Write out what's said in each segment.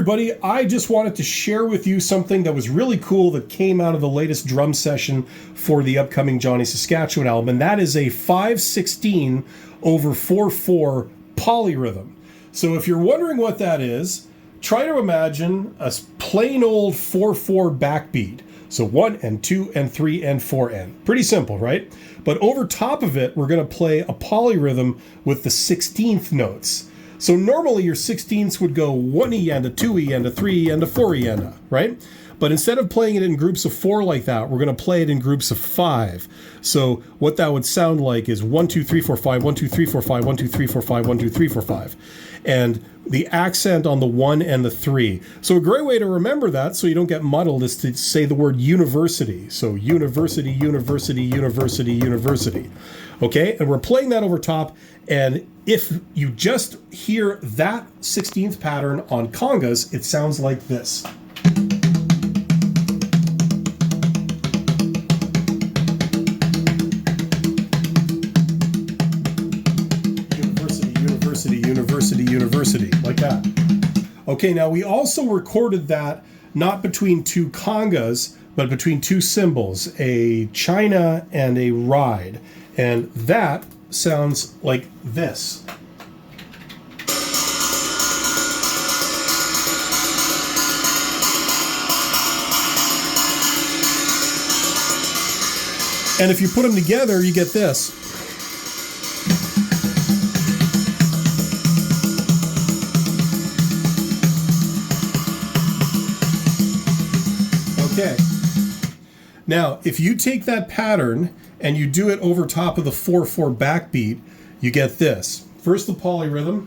everybody, I just wanted to share with you something that was really cool that came out of the latest drum session for the upcoming Johnny Saskatchewan album, and that is a 5/16 over 4/4 polyrhythm. So if you're wondering what that is, try to imagine a plain old 4/4 backbeat. So 1 and 2 and 3 and 4 and. Pretty simple, right? But over top of it, we're going to play a polyrhythm with the 16th notes. So normally your 16ths would go 1E and a 2E and a 3E and a 4E and a, right? But instead of playing it in groups of 4 like that, we're going to play it in groups of 5. So what that would sound like is 1, 2, 3, 4, 5, 1, 2, 3, 4, 5, 1, 2, 3, 4, 5, 1, 2, 3, 4, 5. And the accent on the 1 and the 3. So a great way to remember that so you don't get muddled is to say the word university. So university, university, university, university. Okay, and we're playing that over top, and if you just hear that 16th pattern on congas, it sounds like this. University, university, university, like that. Okay, now we also recorded that not between two congas, but between two cymbals, a china and a ride. And that sounds like this. And if you put them together, you get this. Okay. Now, if you take that pattern and you do it over top of the 4/4 backbeat, you get this. First the polyrhythm.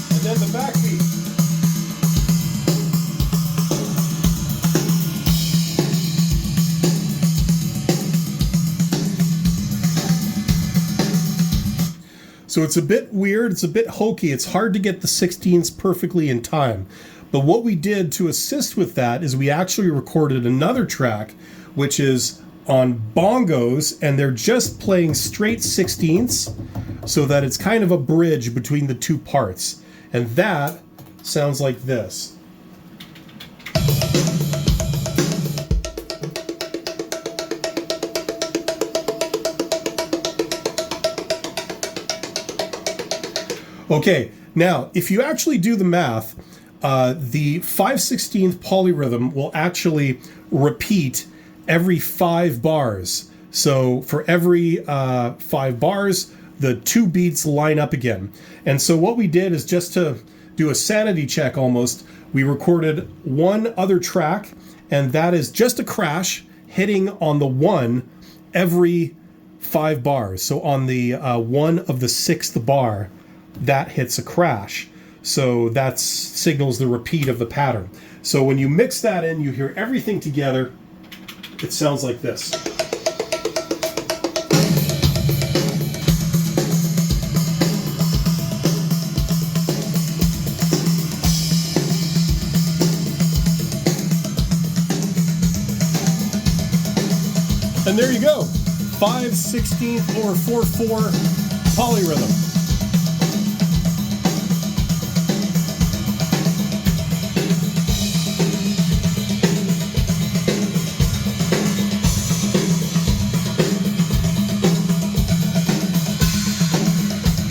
And then the backbeat. So it's a bit weird, it's a bit hokey, it's hard to get the 16ths perfectly in time. But what we did to assist with that is we actually recorded another track, which is on bongos, and they're just playing straight 16ths, so that it's kind of a bridge between the two parts. And that sounds like this. Okay, now, if you actually do the math, the 5/16 polyrhythm will actually repeat every 5 bars. So for every 5 bars, the 2 beats line up again. And so what we did is, just to do a sanity check almost, we recorded one other track, and that is just a crash hitting on the 1 every 5 bars. So on the 1 of the 6th bar, that hits a crash. So that signals the repeat of the pattern. So when you mix that in, you hear everything together. It sounds like this. And there you go. 5/16 or 4/4 polyrhythm.